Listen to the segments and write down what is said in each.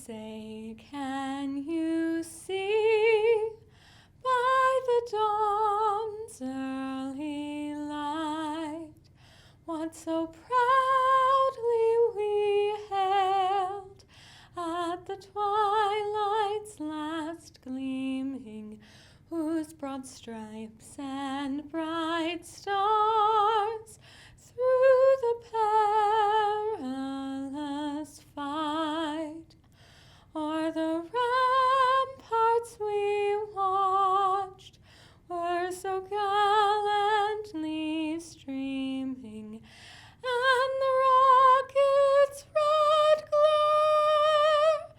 say, can you see by the dawn's early light what so proudly we hailed at the twilight's last gleaming, whose broad stripes and bright stars through the perilous fight o'er the ramparts we watched were so gallantly streaming, and the rocket's red glare,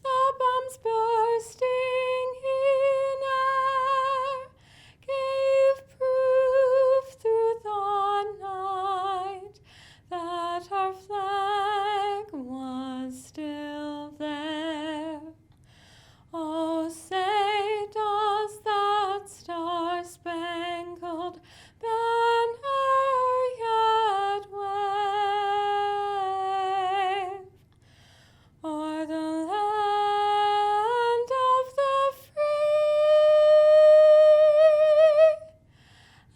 the bombs bursting in air, gave proof through the night that our flag was still there. Oh, say, does that star-spangled banner yet wave o'er the land of the free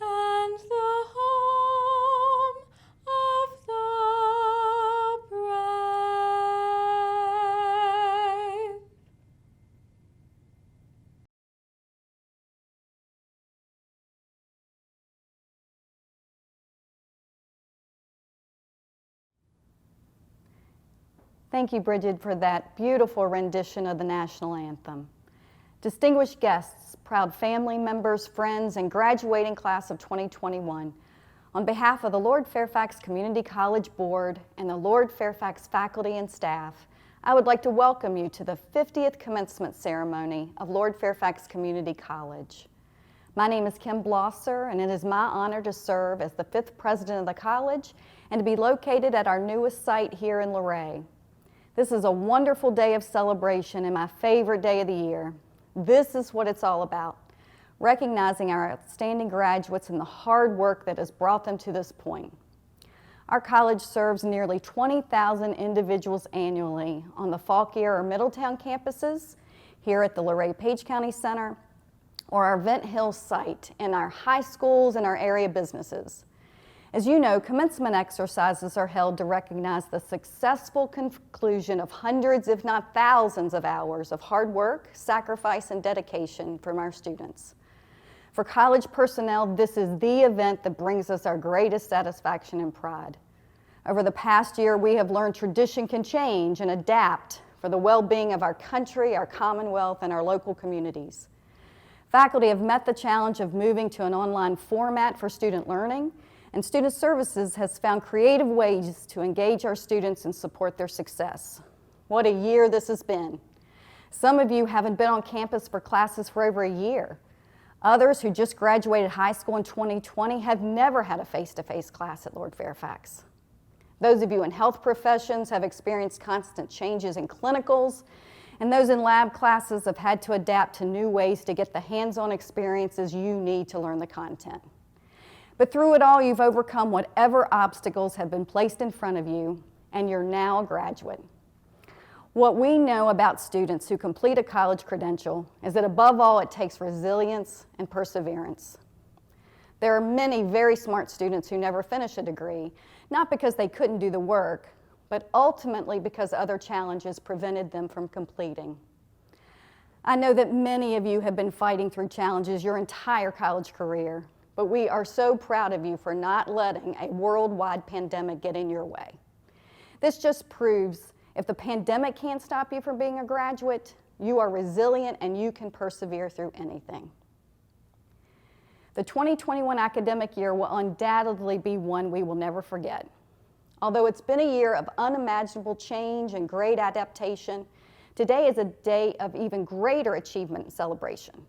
and the home of the brave? Thank you, Bridget, for that beautiful rendition of the national anthem. Distinguished guests, proud family members, friends, and graduating class of 2021, on behalf of the Lord Fairfax Community College Board and the Lord Fairfax faculty and staff, I would like to welcome you to the 50th commencement ceremony of Lord Fairfax Community College. My name is Kim Blosser, and it is my honor to serve as the 5th president of the college and to be located at our newest site here in Luray. This is a wonderful day of celebration and my favorite day of the year. This is what it's all about, recognizing our outstanding graduates and the hard work that has brought them to this point. Our college serves nearly 20,000 individuals annually on the Fauquier or Middletown campuses, here at the Luray-Page County Center, or our Vent Hill site, in our high schools and our area businesses. As you know, commencement exercises are held to recognize the successful conclusion of hundreds, if not thousands, of hours of hard work, sacrifice, and dedication from our students. For college personnel, this is the event that brings us our greatest satisfaction and pride. Over the past year, we have learned tradition can change and adapt for the well-being of our country, our commonwealth, and our local communities. Faculty have met the challenge of moving to an online format for student learning, and Student Services has found creative ways to engage our students and support their success. What a year this has been. Some of you haven't been on campus for classes for over a year. Others who just graduated high school in 2020 have never had a face-to-face class at Lord Fairfax. Those of you in health professions have experienced constant changes in clinicals, and those in lab classes have had to adapt to new ways to get the hands-on experiences you need to learn the content. But through it all, you've overcome whatever obstacles have been placed in front of you, and you're now a graduate. What we know about students who complete a college credential is that above all, it takes resilience and perseverance. There are many very smart students who never finish a degree, not because they couldn't do the work, but ultimately because other challenges prevented them from completing. I know that many of you have been fighting through challenges your entire college career, but we are so proud of you for not letting a worldwide pandemic get in your way. This just proves if the pandemic can't stop you from being a graduate, you are resilient and you can persevere through anything. The 2021 academic year will undoubtedly be one we will never forget. Although it's been a year of unimaginable change and great adaptation, today is a day of even greater achievement and celebration.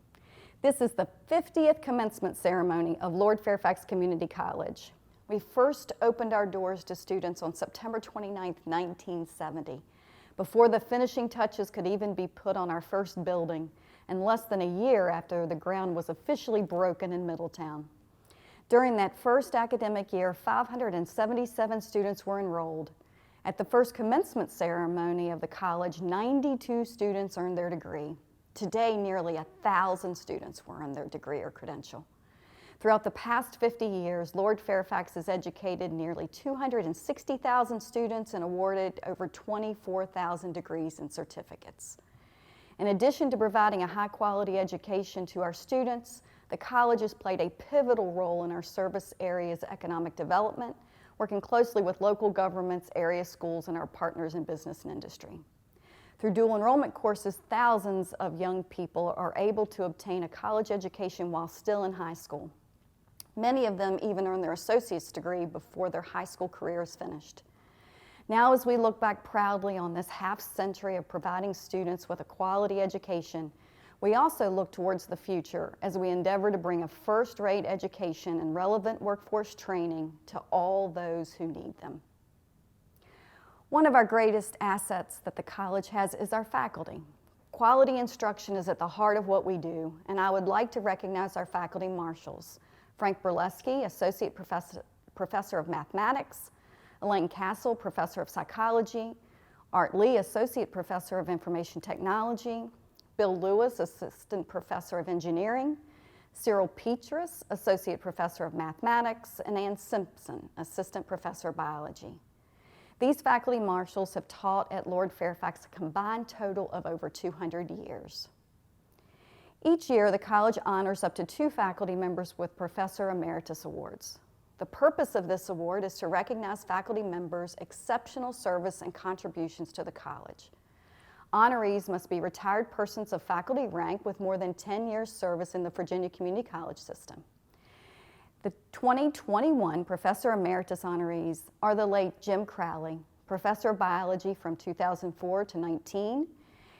This is the 50th commencement ceremony of Lord Fairfax Community College. We first opened our doors to students on September 29, 1970, before the finishing touches could even be put on our first building, and less than a year after the ground was officially broken in Middletown. During that first academic year, 577 students were enrolled, At the first commencement ceremony of the college, 92 students earned their degree. Today, nearly 1,000 students will earn their degree or credential. Throughout the past 50 years, Lord Fairfax has educated nearly 260,000 students and awarded over 24,000 degrees and certificates. In addition to providing a high-quality education to our students, the college has played a pivotal role in our service area's economic development, working closely with local governments, area schools, and our partners in business and industry. Through dual enrollment courses, thousands of young people are able to obtain a college education while still in high school. Many of them even earn their associate's degree before their high school career is finished. Now, as we look back proudly on this half-century of providing students with a quality education, we also look towards the future as we endeavor to bring a first-rate education and relevant workforce training to all those who need them. One of our greatest assets that the college has is our faculty. Quality instruction is at the heart of what we do, and I would like to recognize our faculty marshals. Frank Burleski, Associate Professor of Mathematics, Elaine Castle, Professor of Psychology, Art Lee, Associate Professor of Information Technology, Bill Lewis, Assistant Professor of Engineering, Cyril Petrus, Associate Professor of Mathematics, and Ann Simpson, Assistant Professor of Biology. These faculty marshals have taught at Lord Fairfax a combined total of over 200 years. Each year, the college honors up to 2 faculty members with Professor Emeritus Awards. The purpose of this award is to recognize faculty members' exceptional service and contributions to the college. Honorees must be retired persons of faculty rank with more than 10 years service in the Virginia Community College system. The 2021 Professor Emeritus honorees are the late Jim Crowley, Professor of Biology from 2004 to 19,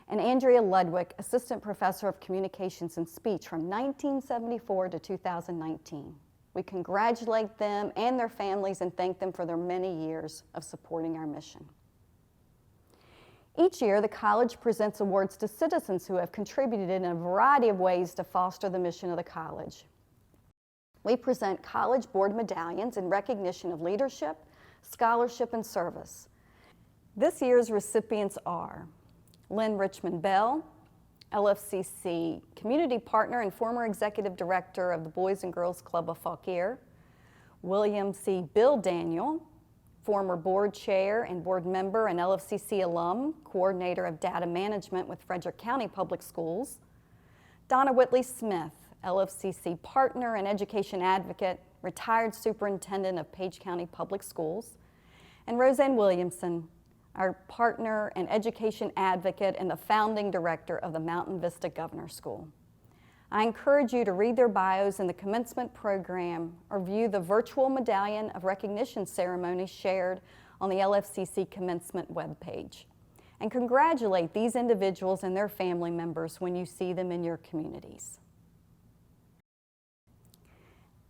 and Andrea Ludwig, Assistant Professor of Communications and Speech from 1974 to 2019. We congratulate them and their families and thank them for their many years of supporting our mission. Each year, the college presents awards to citizens who have contributed in a variety of ways to foster the mission of the college. We present college board medallions in recognition of leadership, scholarship, and service. This year's recipients are Lynn Richmond Bell, LFCC Community Partner and former Executive Director of the Boys and Girls Club of Fauquier, William C. Bill Daniel, former board chair and board member and LFCC alum, coordinator of data management with Frederick County Public Schools, Donna Whitley Smith, LFCC partner and education advocate, retired superintendent of Page County Public Schools, and Roseanne Williamson, our partner and education advocate and the founding director of the Mountain Vista Governor School. I encourage you to read their bios in the commencement program or view the virtual medallion of recognition ceremony shared on the LFCC commencement webpage. And congratulate these individuals and their family members when you see them in your communities.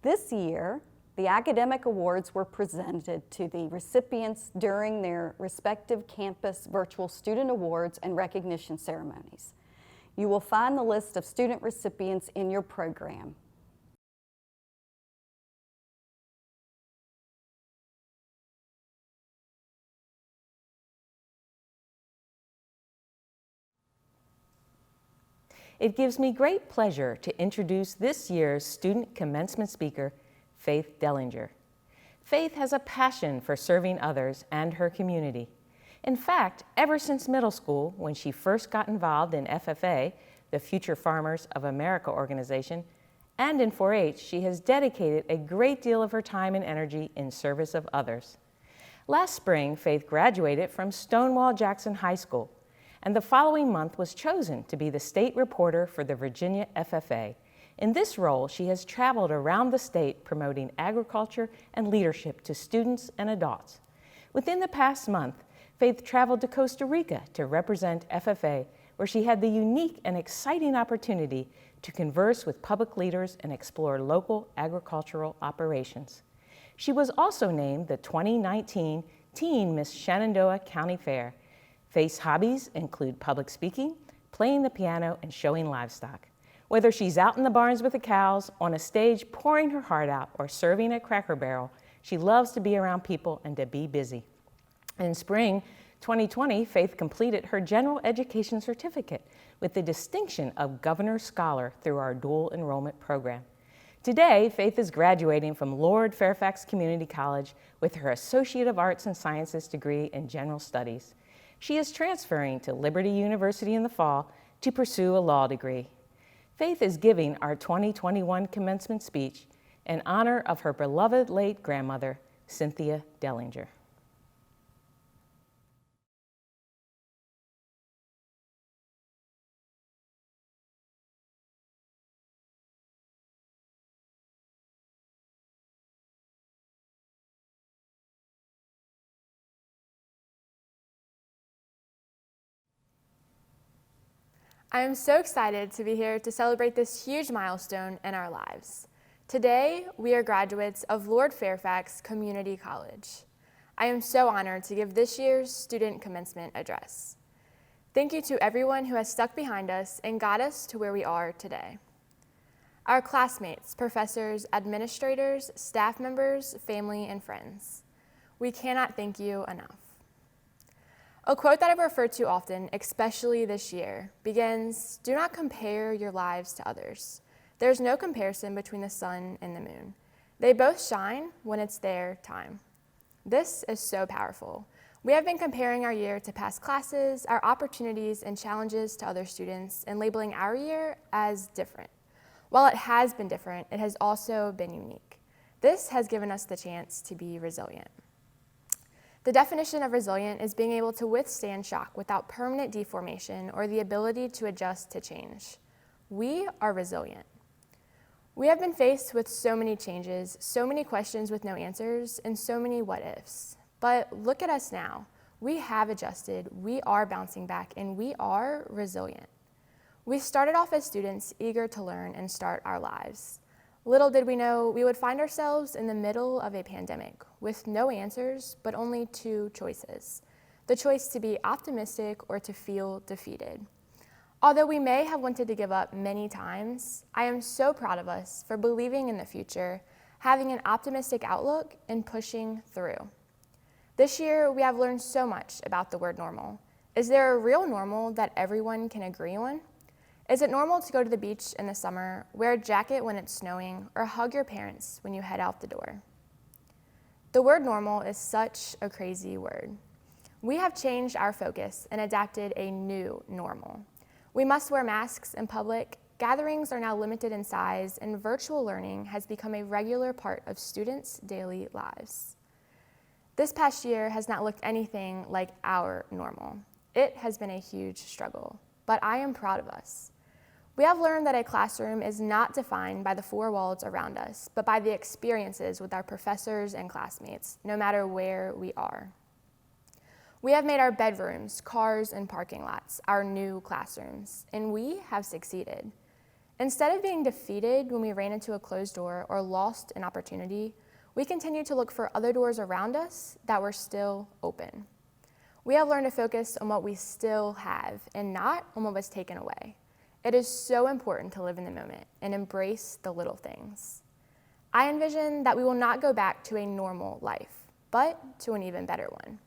This year, the academic awards were presented to the recipients during their respective campus virtual student awards and recognition ceremonies. You will find the list of student recipients in your program. It gives me great pleasure to introduce this year's student commencement speaker, Faith Dellinger. Faith has a passion for serving others and her community. In fact, ever since middle school, when she first got involved in FFA, the Future Farmers of America organization, and in 4-H, she has dedicated a great deal of her time and energy in service of others. Last spring, Faith graduated from Stonewall Jackson High School, and the following month was chosen to be the state reporter for the Virginia FFA. In this role, she has traveled around the state promoting agriculture and leadership to students and adults. Within the past month, Faith traveled to Costa Rica to represent FFA, where she had the unique and exciting opportunity to converse with public leaders and explore local agricultural operations. She was also named the 2019 Teen Miss Shenandoah County Fair. Faith's hobbies include public speaking, playing the piano, and showing livestock. Whether she's out in the barns with the cows, on a stage pouring her heart out, or serving at Cracker Barrel, she loves to be around people and to be busy. In spring 2020, Faith completed her general education certificate with the distinction of Governor's Scholar through our dual enrollment program. Today, Faith is graduating from Lord Fairfax Community College with her Associate of Arts and Sciences degree in General Studies. She is transferring to Liberty University in the fall to pursue a law degree. Faith is giving our 2021 commencement speech in honor of her beloved late grandmother, Cynthia Dellinger. I am so excited to be here to celebrate this huge milestone in our lives. Today, we are graduates of Lord Fairfax Community College. I am so honored to give this year's student commencement address. Thank you to everyone who has stuck behind us and got us to where we are today. Our classmates, professors, administrators, staff members, family, and friends. We cannot thank you enough. A quote that I've referred to often, especially this year, begins, "Do not compare your lives to others. There's no comparison between the sun and the moon. They both shine when it's their time." This is so powerful. We have been comparing our year to past classes, our opportunities and challenges to other students, and labeling our year as different. While it has been different, it has also been unique. This has given us the chance to be resilient. The definition of resilient is being able to withstand shock without permanent deformation or the ability to adjust to change. We are resilient. We have been faced with so many changes, so many questions with no answers, and so many what ifs. But look at us now. We have adjusted, we are bouncing back, and we are resilient. We started off as students eager to learn and start our lives. Little did we know we would find ourselves in the middle of a pandemic with no answers, but only two choices: the choice to be optimistic or to feel defeated. Although we may have wanted to give up many times, I am so proud of us for believing in the future, having an optimistic outlook, and pushing through. This year, we have learned so much about the word normal. Is there a real normal that everyone can agree on? Is it normal to go to the beach in the summer, wear a jacket when it's snowing, or hug your parents when you head out the door? The word normal is such a crazy word. We have changed our focus and adapted a new normal. We must wear masks in public, gatherings are now limited in size, and virtual learning has become a regular part of students' daily lives. This past year has not looked anything like our normal. It has been a huge struggle, but I am proud of us. We have learned that a classroom is not defined by the four walls around us, but by the experiences with our professors and classmates, no matter where we are. We have made our bedrooms, cars, and parking lots our new classrooms, and we have succeeded. Instead of being defeated when we ran into a closed door or lost an opportunity, we continue to look for other doors around us that were still open. We have learned to focus on what we still have and not on what was taken away. It is so important to live in the moment and embrace the little things. I envision that we will not go back to a normal life, but to an even better one.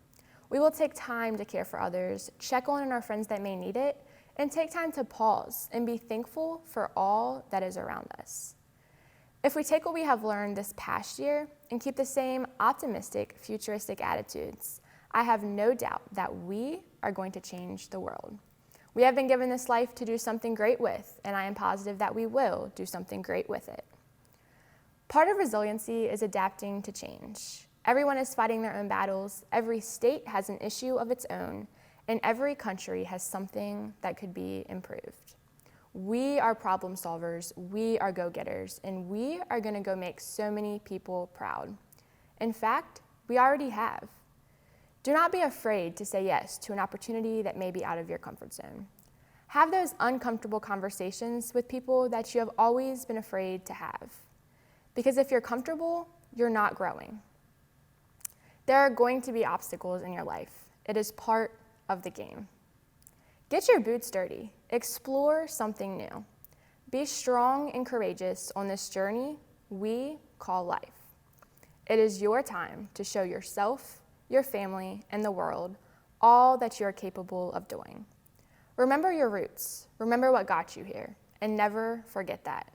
We will take time to care for others, check on our friends that may need it, and take time to pause and be thankful for all that is around us. If we take what we have learned this past year and keep the same optimistic, futuristic attitudes, I have no doubt that we are going to change the world. We have been given this life to do something great with, and I am positive that we will do something great with it. Part of resiliency is adapting to change. Everyone is fighting their own battles, every state has an issue of its own, and every country has something that could be improved. We are problem solvers, we are go-getters, and we are gonna go make so many people proud. In fact, we already have. Do not be afraid to say yes to an opportunity that may be out of your comfort zone. Have those uncomfortable conversations with people that you have always been afraid to have. Because if you're comfortable, you're not growing. There are going to be obstacles in your life. It is part of the game. Get your boots dirty. Explore something new. Be strong and courageous on this journey we call life. It is your time to show yourself, your family, and the world all that you are capable of doing. Remember your roots, remember what got you here, and never forget that.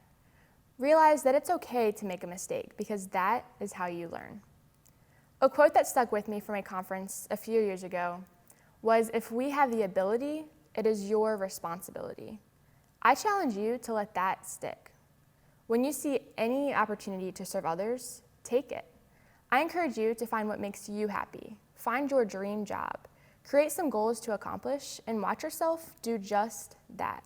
Realize that it's okay to make a mistake because that is how you learn. A quote that stuck with me from a conference a few years ago was, "If we have the ability, it is your responsibility." I challenge you to let that stick. When you see any opportunity to serve others, take it. I encourage you to find what makes you happy. Find your dream job. Create some goals to accomplish and watch yourself do just that.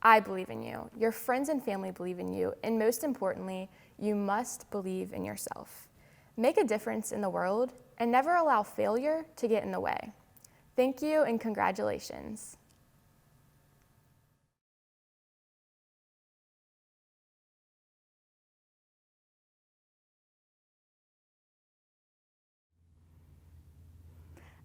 I believe in you. Your friends and family believe in you. And most importantly, you must believe in yourself. Make a difference in the world and never allow failure to get in the way. Thank you and congratulations.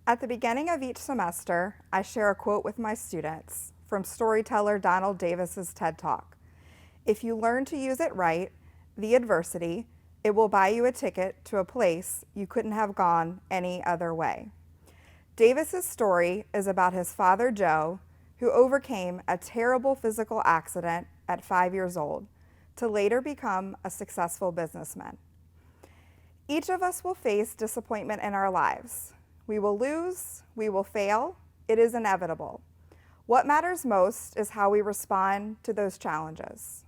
At the beginning of each semester, I share a quote with my students from storyteller Donald Davis's TED Talk. If you learn to use it right, the adversity, it will buy you a ticket to a place you couldn't have gone any other way. Davis's story is about his father, Joe, who overcame a terrible physical accident at 5 years old to later become a successful businessman. Each of us will face disappointment in our lives. We will lose, we will fail, it is inevitable. What matters most is how we respond to those challenges.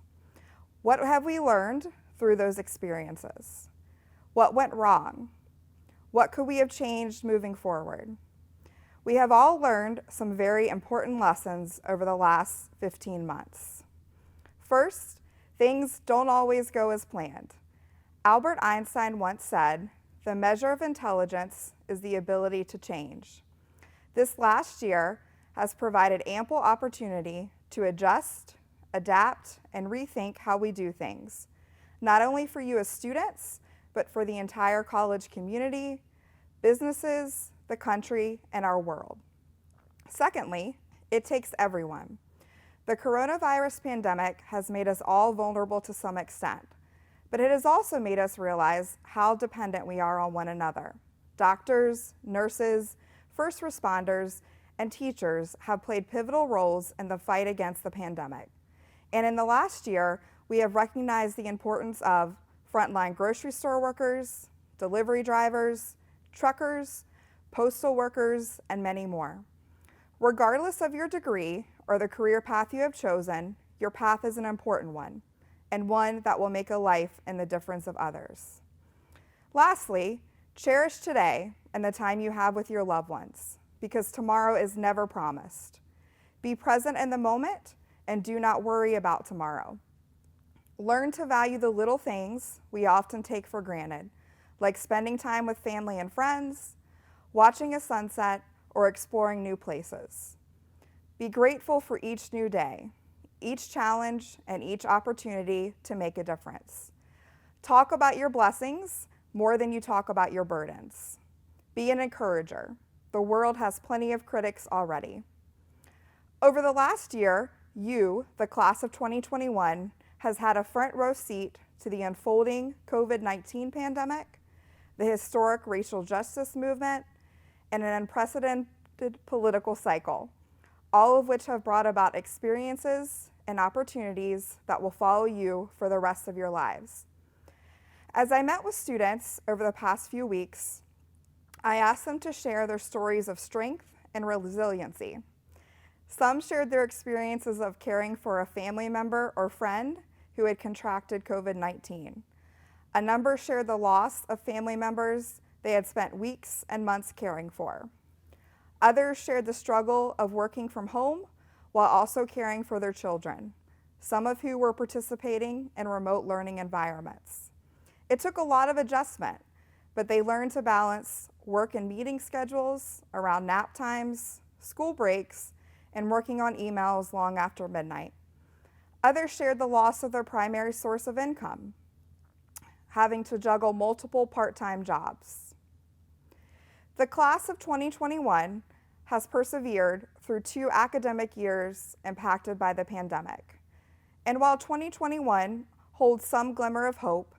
What have we learned through those experiences? What went wrong? What could we have changed moving forward? We have all learned some very important lessons over the last 15 months. First, things don't always go as planned. Albert Einstein once said, "The measure of intelligence is the ability to change." This last year has provided ample opportunity to adjust, adapt, and rethink how we do things, not only for you as students, but for the entire college community, businesses, the country, and our world. Secondly, it takes everyone. The coronavirus pandemic has made us all vulnerable to some extent, but it has also made us realize how dependent we are on one another. Doctors, nurses, first responders, and teachers have played pivotal roles in the fight against the pandemic. And in the last year, we have recognized the importance of frontline grocery store workers, delivery drivers, truckers, postal workers, and many more. Regardless of your degree or the career path you have chosen, your path is an important one, and one that will make a life in the difference of others. Lastly, cherish today and the time you have with your loved ones, because tomorrow is never promised. Be present in the moment and do not worry about tomorrow. Learn to value the little things we often take for granted, like spending time with family and friends, watching a sunset, or exploring new places. Be grateful for each new day, each challenge, and each opportunity to make a difference. Talk about your blessings more than you talk about your burdens. Be an encourager. The world has plenty of critics already. Over the last year, you, the class of 2021, has had a front row seat to the unfolding COVID-19 pandemic, the historic racial justice movement, and an unprecedented political cycle, all of which have brought about experiences and opportunities that will follow you for the rest of your lives. As I met with students over the past few weeks, I asked them to share their stories of strength and resiliency. Some shared their experiences of caring for a family member or friend who had contracted COVID-19. A number shared the loss of family members they had spent weeks and months caring for. Others shared the struggle of working from home while also caring for their children, some of who were participating in remote learning environments. It took a lot of adjustment, but they learned to balance work and meeting schedules around nap times, school breaks, and working on emails long after midnight. Others shared the loss of their primary source of income, having to juggle multiple part-time jobs. The class of 2021 has persevered through 2 academic years impacted by the pandemic. And while 2021 holds some glimmer of hope,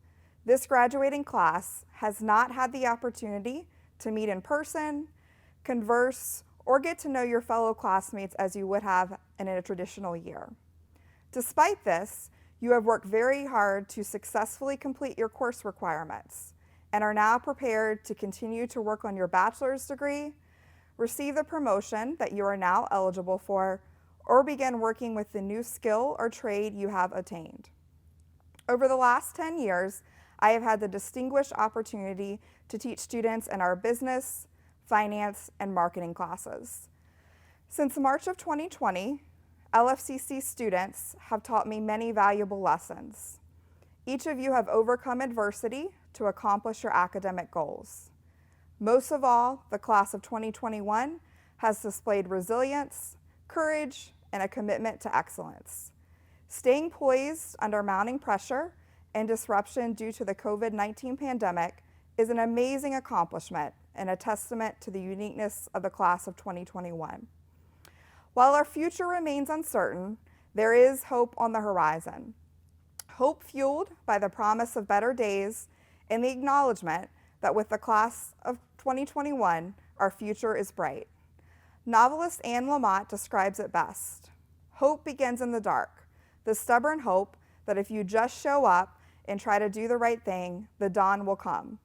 this graduating class has not had the opportunity to meet in person, converse, or get to know your fellow classmates as you would have in a traditional year. Despite this, you have worked very hard to successfully complete your course requirements and are now prepared to continue to work on your bachelor's degree, receive the promotion that you are now eligible for, or begin working with the new skill or trade you have attained. Over the last 10 years, I have had the distinguished opportunity to teach students in our business, finance, and marketing classes. Since March of 2020, LFCC students have taught me many valuable lessons. Each of you have overcome adversity to accomplish your academic goals. Most of all, the class of 2021 has displayed resilience, courage, and a commitment to excellence. Staying poised under mounting pressure and disruption due to the COVID-19 pandemic is an amazing accomplishment and a testament to the uniqueness of the class of 2021. While our future remains uncertain, there is hope on the horizon. Hope fueled by the promise of better days and the acknowledgement that with the class of 2021, our future is bright. Novelist Anne Lamott describes it best. Hope begins in the dark, the stubborn hope that if you just show up and try to do the right thing, the dawn will come.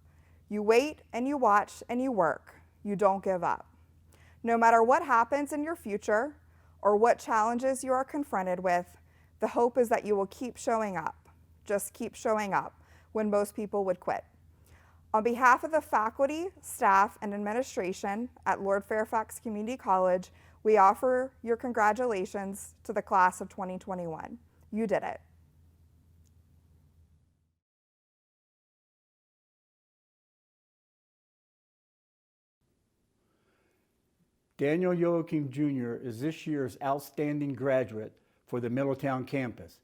You wait and you watch and you work. You don't give up. No matter what happens in your future or what challenges you are confronted with, the hope is that you will keep showing up. Just keep showing up when most people would quit. On behalf of the faculty, staff, and administration at Lord Fairfax Community College, we offer your congratulations to the class of 2021. You did it. Daniel Joachim Jr. is this year's outstanding graduate for the Middletown campus.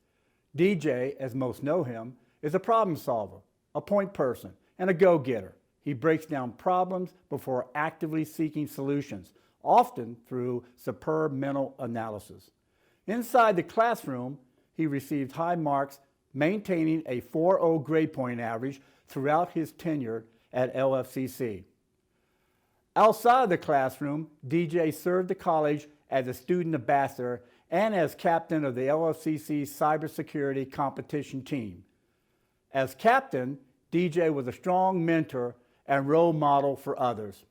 DJ, as most know him, is a problem solver, a point person, and a go-getter. He breaks down problems before actively seeking solutions, often through superb mental analysis. Inside the classroom, he received high marks, maintaining a 4.0 grade point average throughout his tenure at LFCC. Outside the classroom, DJ served the college as a student ambassador and as captain of the LFCC cybersecurity competition team. As captain, DJ was a strong mentor and role model for others.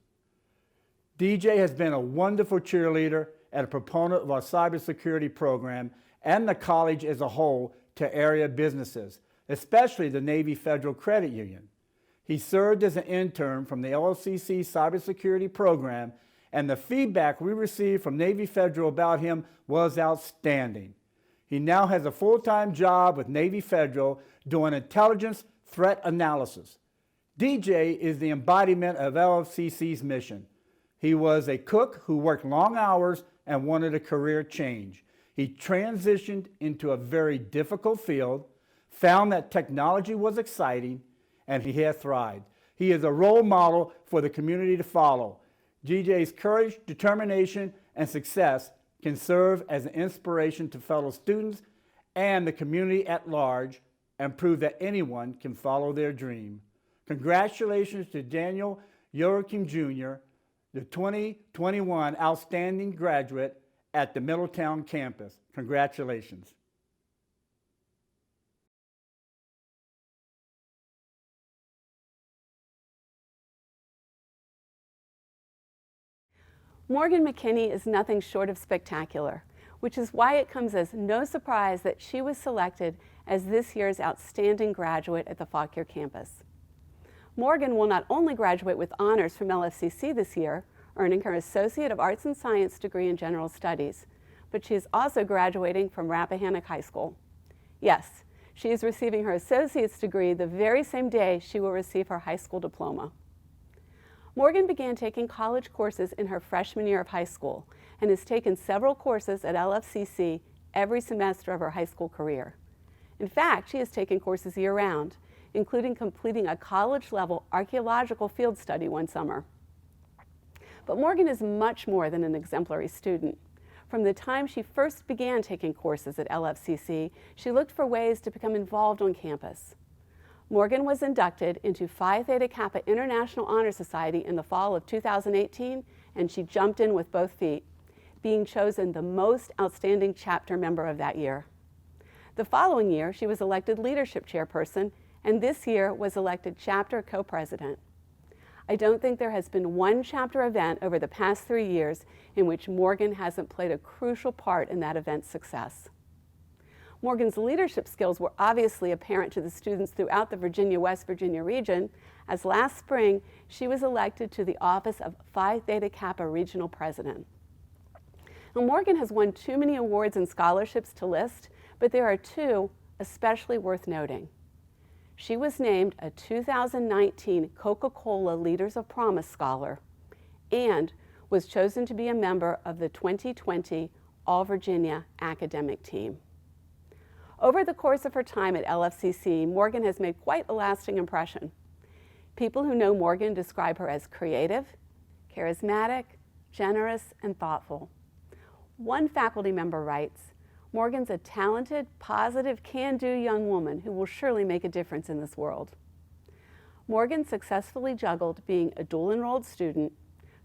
DJ has been a wonderful cheerleader and a proponent of our cybersecurity program and the college as a whole to area businesses, especially the Navy Federal Credit Union. He served as an intern from the LFCC cybersecurity program, and the feedback we received from Navy Federal about him was outstanding. He now has a full-time job with Navy Federal doing intelligence threat analysis. DJ is the embodiment of LFCC's mission. He was a cook who worked long hours and wanted a career change. He transitioned into a very difficult field, found that technology was exciting, and he has thrived. He is a role model for the community to follow. DJ's courage, determination, and success can serve as an inspiration to fellow students and the community at large and prove that anyone can follow their dream. Congratulations to Daniel Joachim Jr., the 2021 Outstanding Graduate at the Middletown campus. Congratulations. Morgan McKinney is nothing short of spectacular, which is why it comes as no surprise that she was selected as this year's Outstanding Graduate at the Fauquier Campus. Morgan will not only graduate with honors from LFCC this year, earning her Associate of Arts and Science degree in General Studies, but she is also graduating from Rappahannock High School. Yes, she is receiving her associate's degree the very same day she will receive her high school diploma. Morgan began taking college courses in her freshman year of high school and has taken several courses at LFCC every semester of her high school career. In fact, she has taken courses year-round, including completing a college-level archaeological field study one summer. But Morgan is much more than an exemplary student. From the time she first began taking courses at LFCC, she looked for ways to become involved on campus. Morgan was inducted into Phi Theta Kappa International Honor Society in the fall of 2018, and she jumped in with both feet, being chosen the most outstanding chapter member of that year. The following year, she was elected leadership chairperson, and this year was elected chapter co-president. I don't think there has been one chapter event over the past 3 years in which Morgan hasn't played a crucial part in that event's success. Morgan's leadership skills were obviously apparent to the students throughout the Virginia-West Virginia region, as last spring she was elected to the office of Phi Theta Kappa Regional President. Now, Morgan has won too many awards and scholarships to list, but there are two especially worth noting. She was named a 2019 Coca-Cola Leaders of Promise Scholar and was chosen to be a member of the 2020 All-Virginia Academic Team. Over the course of her time at LFCC, Morgan has made quite a lasting impression. People who know Morgan describe her as creative, charismatic, generous, and thoughtful. One faculty member writes, "Morgan's a talented, positive, can-do young woman who will surely make a difference in this world." Morgan successfully juggled being a dual-enrolled student,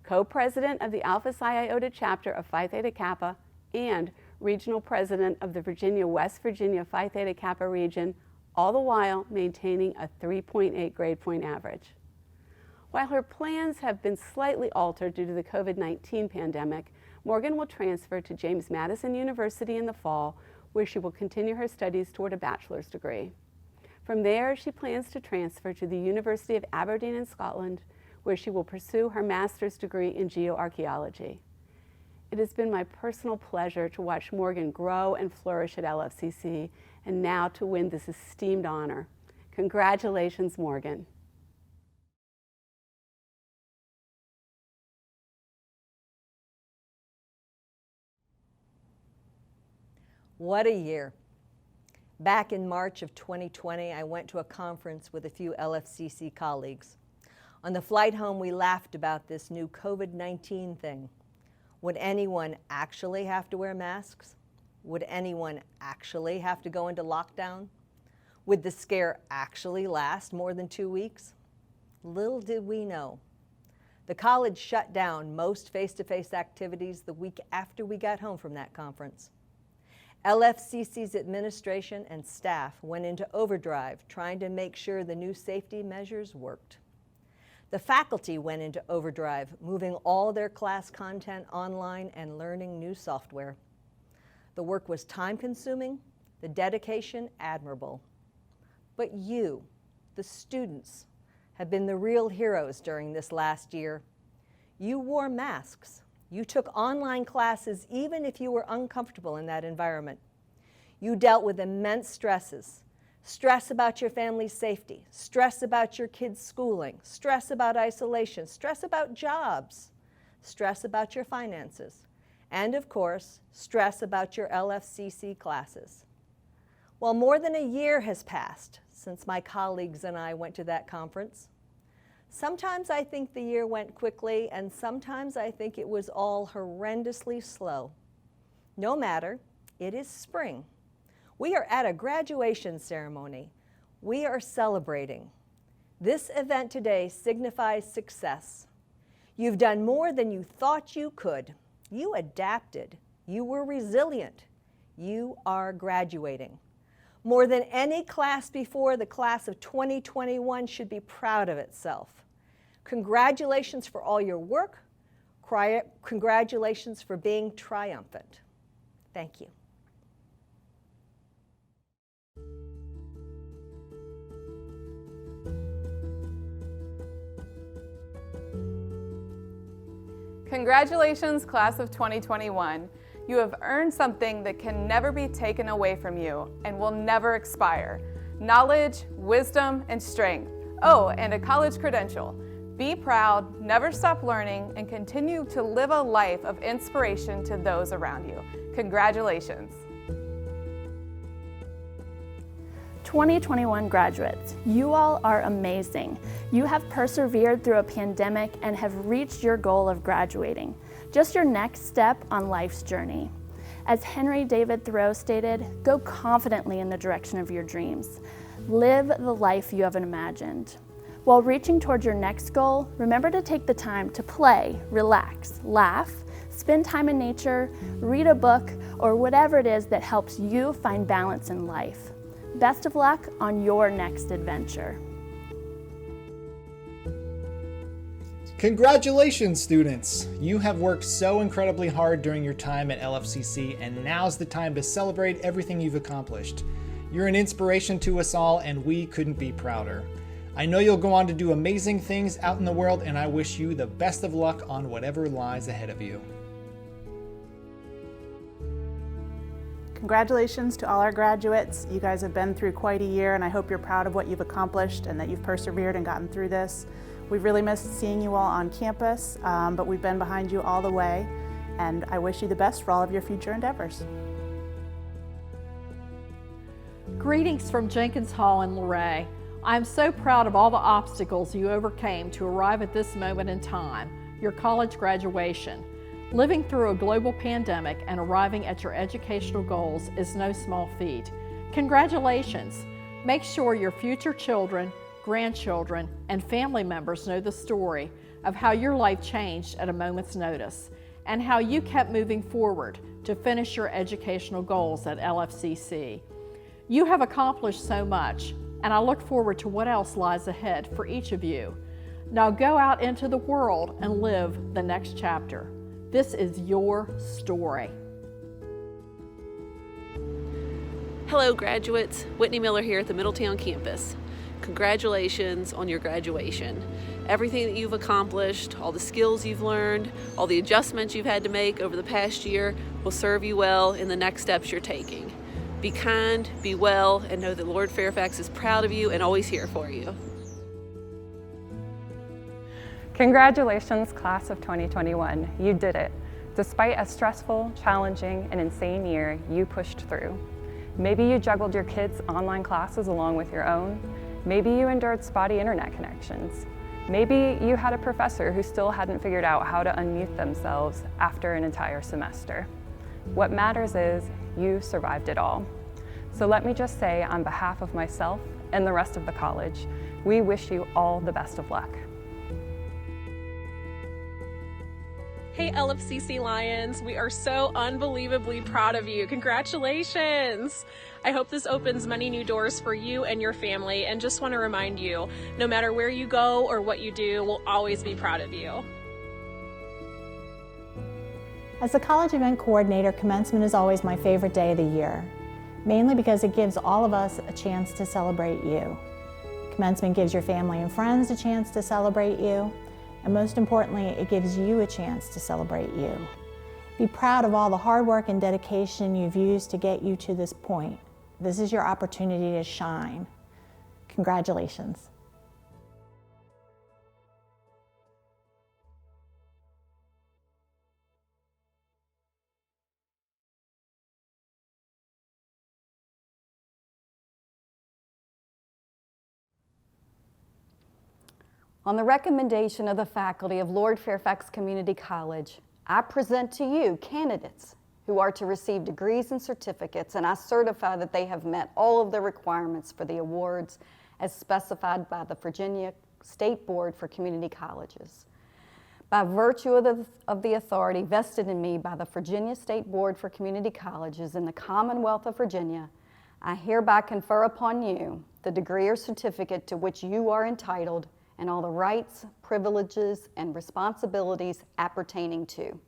co-president of the Alpha Psi Iota chapter of Phi Theta Kappa, and regional president of the Virginia-West Virginia Phi Theta Kappa region, all the while maintaining a 3.8 grade point average. While her plans have been slightly altered due to the COVID-19 pandemic, Morgan will transfer to James Madison University in the fall, where she will continue her studies toward a bachelor's degree. From there, she plans to transfer to the University of Aberdeen in Scotland, where she will pursue her master's degree in geoarchaeology. It has been my personal pleasure to watch Morgan grow and flourish at LFCC, and now to win this esteemed honor. Congratulations, Morgan. What a year. Back in March of 2020, I went to a conference with a few LFCC colleagues. On the flight home, we laughed about this new COVID-19 thing. Would anyone actually have to wear masks? Would anyone actually have to go into lockdown? Would the scare actually last more than 2 weeks? Little did we know. The college shut down most face-to-face activities the week after we got home from that conference. LFCC's administration and staff went into overdrive trying to make sure the new safety measures worked. The faculty went into overdrive, moving all their class content online and learning new software. The work was time-consuming, the dedication admirable. But you, the students, have been the real heroes during this last year. You wore masks. You took online classes even if you were uncomfortable in that environment. You dealt with immense stresses. Stress about your family's safety, stress about your kids' schooling, stress about isolation, stress about jobs, stress about your finances, and of course, stress about your LFCC classes. Well, more than a year has passed since my colleagues and I went to that conference. Sometimes I think the year went quickly, and sometimes I think it was all horrendously slow. No matter, it is spring. We are at a graduation ceremony. We are celebrating. This event today signifies success. You've done more than you thought you could. You adapted. You were resilient. You are graduating. More than any class before, the class of 2021 should be proud of itself. Congratulations for all your work. Congratulations for being triumphant. Thank you. Congratulations, class of 2021. You have earned something that can never be taken away from you and will never expire. Knowledge, wisdom, and strength. Oh, and a college credential. Be proud, never stop learning, and continue to live a life of inspiration to those around you. Congratulations. 2021 graduates, you all are amazing. You have persevered through a pandemic and have reached your goal of graduating. Just your next step on life's journey. As Henry David Thoreau stated, go confidently in the direction of your dreams. Live the life you have imagined. While reaching towards your next goal, remember to take the time to play, relax, laugh, spend time in nature, read a book, or whatever it is that helps you find balance in life. Best of luck on your next adventure. Congratulations, students! You have worked so incredibly hard during your time at LFCC, and now's the time to celebrate everything you've accomplished. You're an inspiration to us all, and we couldn't be prouder. I know you'll go on to do amazing things out in the world, and I wish you the best of luck on whatever lies ahead of you. Congratulations to all our graduates. You guys have been through quite a year, and I hope you're proud of what you've accomplished and that you've persevered and gotten through this. We've really missed seeing you all on campus, but we've been behind you all the way, and I wish you the best for all of your future endeavors. Greetings from Jenkins Hall in Luray. I'm so proud of all the obstacles you overcame to arrive at this moment in time, your college graduation. Living through a global pandemic and arriving at your educational goals is no small feat. Congratulations! Make sure your future children, grandchildren, and family members know the story of how your life changed at a moment's notice and how you kept moving forward to finish your educational goals at LFCC. You have accomplished so much, and I look forward to what else lies ahead for each of you. Now go out into the world and live the next chapter. This is your story. Hello graduates, Whitney Miller here at the Middletown campus. Congratulations on your graduation. Everything that you've accomplished, all the skills you've learned, all the adjustments you've had to make over the past year will serve you well in the next steps you're taking. Be kind, be well, and know that Lord Fairfax is proud of you and always here for you. Congratulations, class of 2021. You did it. Despite a stressful, challenging, and insane year, you pushed through. Maybe you juggled your kids' online classes along with your own. Maybe you endured spotty internet connections. Maybe you had a professor who still hadn't figured out how to unmute themselves after an entire semester. What matters is you survived it all. So let me just say, on behalf of myself and the rest of the college, we wish you all the best of luck. Hey LFCC Lions, we are so unbelievably proud of you. Congratulations! I hope this opens many new doors for you and your family, and just want to remind you, no matter where you go or what you do, we'll always be proud of you. As a college event coordinator, commencement is always my favorite day of the year, mainly because it gives all of us a chance to celebrate you. Commencement gives your family and friends a chance to celebrate you, and most importantly, it gives you a chance to celebrate you. Be proud of all the hard work and dedication you've used to get you to this point. This is your opportunity to shine. Congratulations. On the recommendation of the faculty of Lord Fairfax Community College, I present to you candidates who are to receive degrees and certificates, and I certify that they have met all of the requirements for the awards as specified by the Virginia State Board for Community Colleges. By virtue of the authority vested in me by the Virginia State Board for Community Colleges in the Commonwealth of Virginia, I hereby confer upon you the degree or certificate to which you are entitled and all the rights, privileges, and responsibilities appertaining to.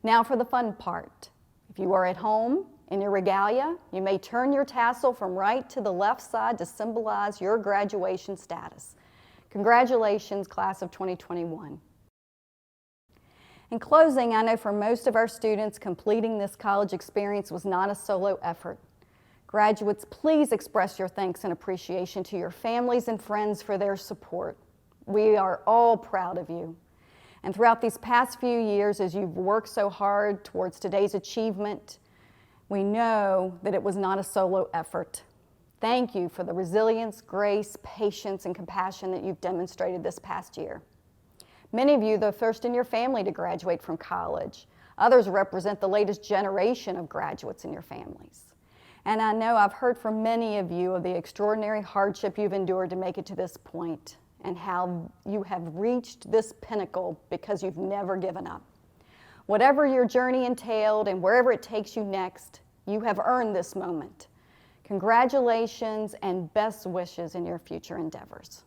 Now for the fun part. If you are at home in your regalia, you may turn your tassel from right to the left side to symbolize your graduation status. Congratulations, class of 2021. In closing, I know for most of our students, completing this college experience was not a solo effort. Graduates, please express your thanks and appreciation to your families and friends for their support. We are all proud of you. And throughout these past few years, as you've worked so hard towards today's achievement, we know that it was not a solo effort. Thank you for the resilience, grace, patience, and compassion that you've demonstrated this past year. Many of you, the first in your family to graduate from college. Others represent the latest generation of graduates in your families. And I know I've heard from many of you of the extraordinary hardship you've endured to make it to this point, and how you have reached this pinnacle because you've never given up. Whatever your journey entailed and wherever it takes you next, you have earned this moment. Congratulations and best wishes in your future endeavors.